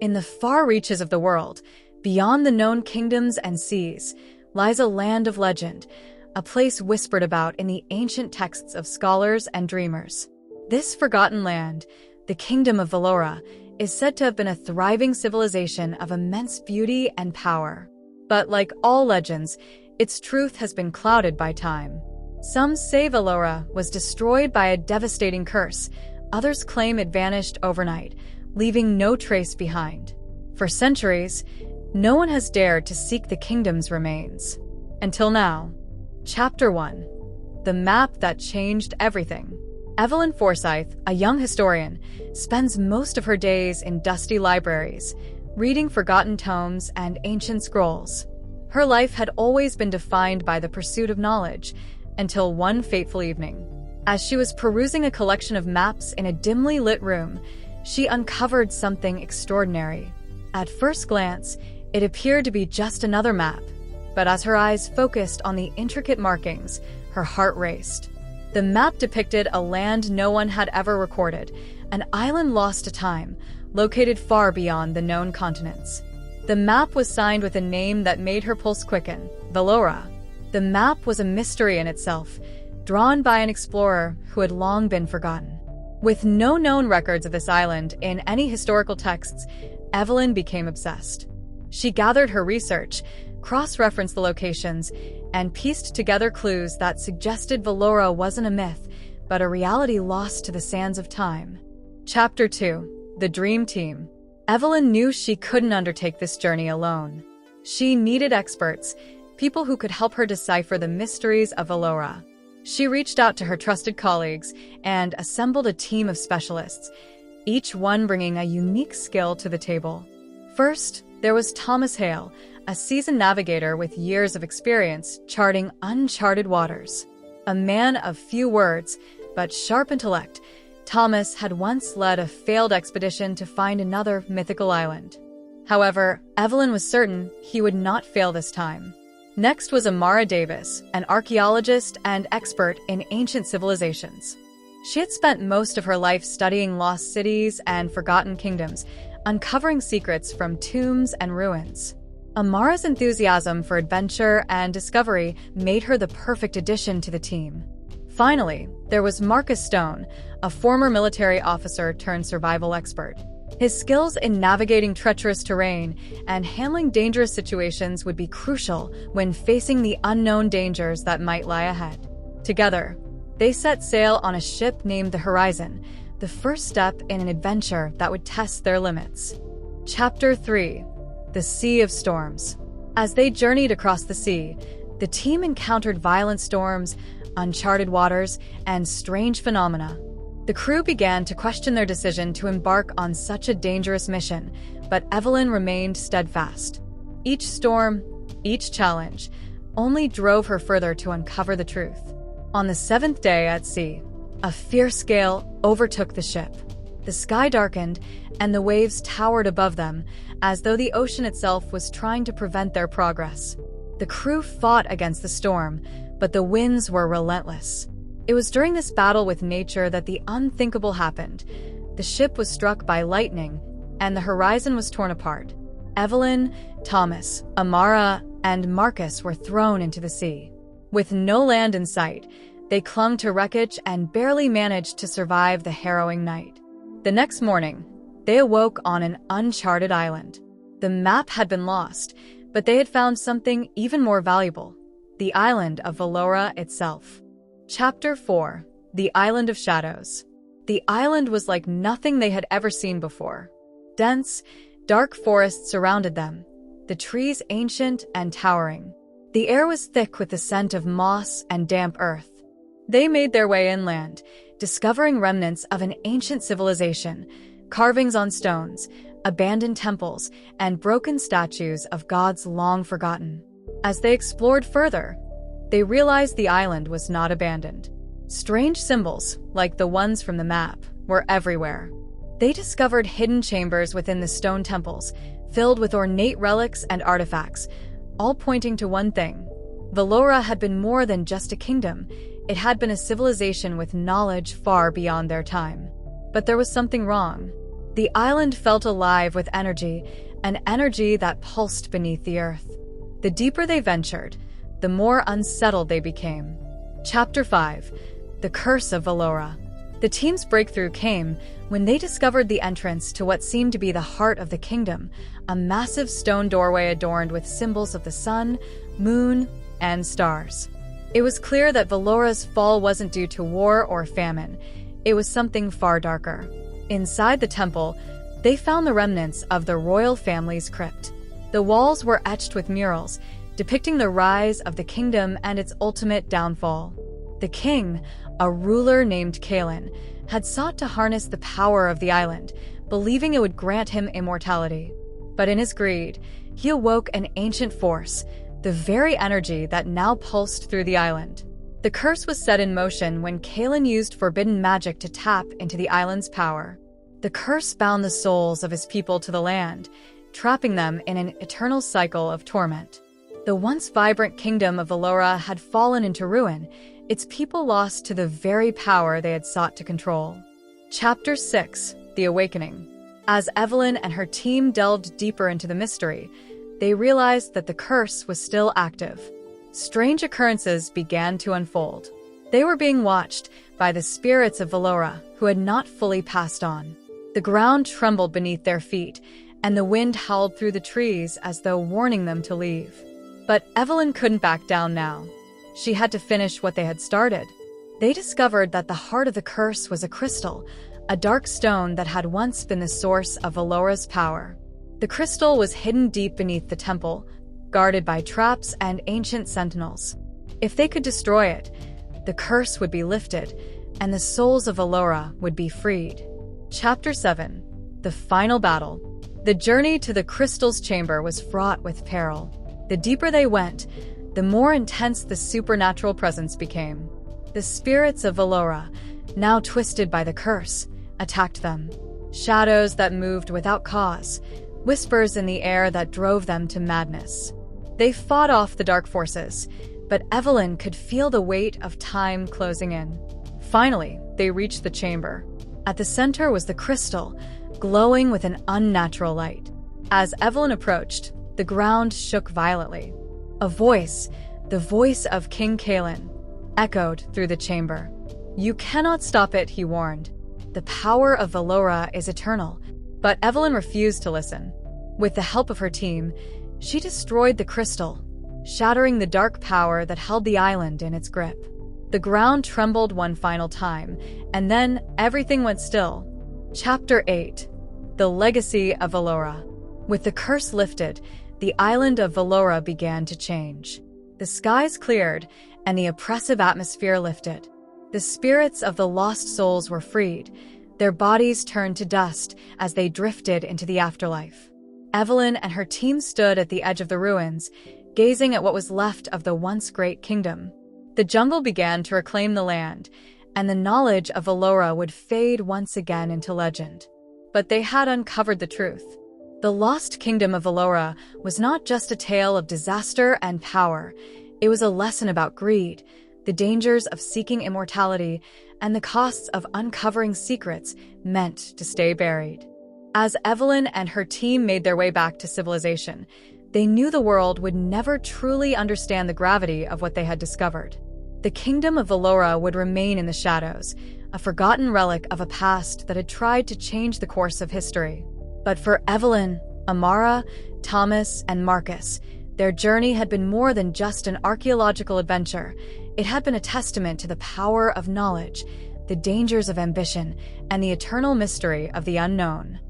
In the far reaches of the world, beyond the known kingdoms and seas, lies a land of legend, a place whispered about in the ancient texts of scholars and dreamers. This forgotten land, the Kingdom of Velora, is said to have been a thriving civilization of immense beauty and power. But like all legends, its truth has been clouded by time. Some say Velora was destroyed by a devastating curse. Others claim it vanished overnight, leaving no trace behind. For centuries, no one has dared to seek the kingdom's remains. Until now. Chapter 1. The Map That Changed Everything. Evelyn Forsyth, a young historian, spends most of her days in dusty libraries, reading forgotten tomes and ancient scrolls. Her life had always been defined by the pursuit of knowledge, until one fateful evening. As she was perusing a collection of maps in a dimly lit room, she uncovered something extraordinary. At first glance, it appeared to be just another map, but as her eyes focused on the intricate markings, her heart raced. The map depicted a land no one had ever recorded, an island lost to time, located far beyond the known continents. The map was signed with a name that made her pulse quicken: Velora. The map was a mystery in itself, drawn by an explorer who had long been forgotten. With no known records of this island in any historical texts, Evelyn became obsessed. She gathered her research, cross-referenced the locations, and pieced together clues that suggested Velora wasn't a myth, but a reality lost to the sands of time. Chapter 2. The Dream Team. Evelyn knew she couldn't undertake this journey alone. She needed experts, people who could help her decipher the mysteries of Velora. She reached out to her trusted colleagues and assembled a team of specialists, each one bringing a unique skill to the table. First, there was Thomas Hale, a seasoned navigator with years of experience charting uncharted waters. A man of few words, but sharp intellect, Thomas had once led a failed expedition to find another mythical island. However, Evelyn was certain he would not fail this time. Next was Amara Davis, an archaeologist and expert in ancient civilizations. She had spent most of her life studying lost cities and forgotten kingdoms, uncovering secrets from tombs and ruins. Amara's enthusiasm for adventure and discovery made her the perfect addition to the team. Finally, there was Marcus Stone, a former military officer turned survival expert. His skills in navigating treacherous terrain and handling dangerous situations would be crucial when facing the unknown dangers that might lie ahead. Together, they set sail on a ship named the Horizon, the first step in an adventure that would test their limits. Chapter 3. The Sea of Storms. As they journeyed across the sea, the team encountered violent storms, uncharted waters, and strange phenomena. The crew began to question their decision to embark on such a dangerous mission, but Evelyn remained steadfast. Each storm, each challenge, only drove her further to uncover the truth. On the 7th day at sea, a fierce gale overtook the ship. The sky darkened, and the waves towered above them, as though the ocean itself was trying to prevent their progress. The crew fought against the storm, but the winds were relentless. It was during this battle with nature that the unthinkable happened. The ship was struck by lightning, and the Horizon was torn apart. Evelyn, Thomas, Amara, and Marcus were thrown into the sea. With no land in sight, they clung to wreckage and barely managed to survive the harrowing night. The next morning, they awoke on an uncharted island. The map had been lost, but they had found something even more valuable: the island of Velora itself. Chapter 4. The Island of Shadows. The island was like nothing they had ever seen before. Dense, dark forests surrounded them, the trees ancient and towering. The air was thick with the scent of moss and damp earth. They made their way inland, discovering remnants of an ancient civilization, carvings on stones, abandoned temples, and broken statues of gods long forgotten. As they explored further, they realized the island was not abandoned. Strange symbols, like the ones from the map, were everywhere. They discovered hidden chambers within the stone temples, filled with ornate relics and artifacts, all pointing to one thing: Velora had been more than just a kingdom. It had been a civilization with knowledge far beyond their time. But there was something wrong. The island felt alive with energy, an energy that pulsed beneath the earth. The deeper they ventured, the more unsettled they became. Chapter 5: The Curse of Velora. The team's breakthrough came when they discovered the entrance to what seemed to be the heart of the kingdom, a massive stone doorway adorned with symbols of the sun, moon, and stars. It was clear that Velora's fall wasn't due to war or famine. It was something far darker. Inside the temple, they found the remnants of the royal family's crypt. The walls were etched with murals, depicting the rise of the kingdom and its ultimate downfall. The king, a ruler named Kalen, had sought to harness the power of the island, believing it would grant him immortality. But in his greed, he awoke an ancient force, the very energy that now pulsed through the island. The curse was set in motion when Kalen used forbidden magic to tap into the island's power. The curse bound the souls of his people to the land, trapping them in an eternal cycle of torment. The once vibrant kingdom of Velora had fallen into ruin, its people lost to the very power they had sought to control. Chapter 6: The Awakening. As Evelyn and her team delved deeper into the mystery, they realized that the curse was still active. Strange occurrences began to unfold. They were being watched by the spirits of Velora, who had not fully passed on. The ground trembled beneath their feet, and the wind howled through the trees as though warning them to leave. But Evelyn couldn't back down now. She had to finish what they had started. They discovered that the heart of the curse was a crystal, a dark stone that had once been the source of Velora's power. The crystal was hidden deep beneath the temple, guarded by traps and ancient sentinels. If they could destroy it, the curse would be lifted, and the souls of Velora would be freed. Chapter 7: The Final Battle. The journey to the crystal's chamber was fraught with peril. The deeper they went, the more intense the supernatural presence became. The spirits of Velora, now twisted by the curse, attacked them. Shadows that moved without cause, whispers in the air that drove them to madness. They fought off the dark forces, but Evelyn could feel the weight of time closing in. Finally, they reached the chamber. At the center was the crystal, glowing with an unnatural light. As Evelyn approached, the ground shook violently. A voice, the voice of King Kalen, echoed through the chamber. "You cannot stop it," he warned. "The power of Velora is eternal." But Evelyn refused to listen. With the help of her team, she destroyed the crystal, shattering the dark power that held the island in its grip. The ground trembled one final time, and then everything went still. Chapter 8: The Legacy of Velora. With the curse lifted, the island of Velora began to change. The skies cleared, and the oppressive atmosphere lifted. The spirits of the lost souls were freed. Their bodies turned to dust as they drifted into the afterlife. Evelyn and her team stood at the edge of the ruins, gazing at what was left of the once great kingdom. The jungle began to reclaim the land, and the knowledge of Velora would fade once again into legend. But they had uncovered the truth. The Lost Kingdom of Velora was not just a tale of disaster and power. It was a lesson about greed, the dangers of seeking immortality, and the costs of uncovering secrets meant to stay buried. As Evelyn and her team made their way back to civilization, they knew the world would never truly understand the gravity of what they had discovered. The kingdom of Velora would remain in the shadows, a forgotten relic of a past that had tried to change the course of history. But for Evelyn, Amara, Thomas, and Marcus, their journey had been more than just an archaeological adventure. It had been a testament to the power of knowledge, the dangers of ambition, and the eternal mystery of the unknown.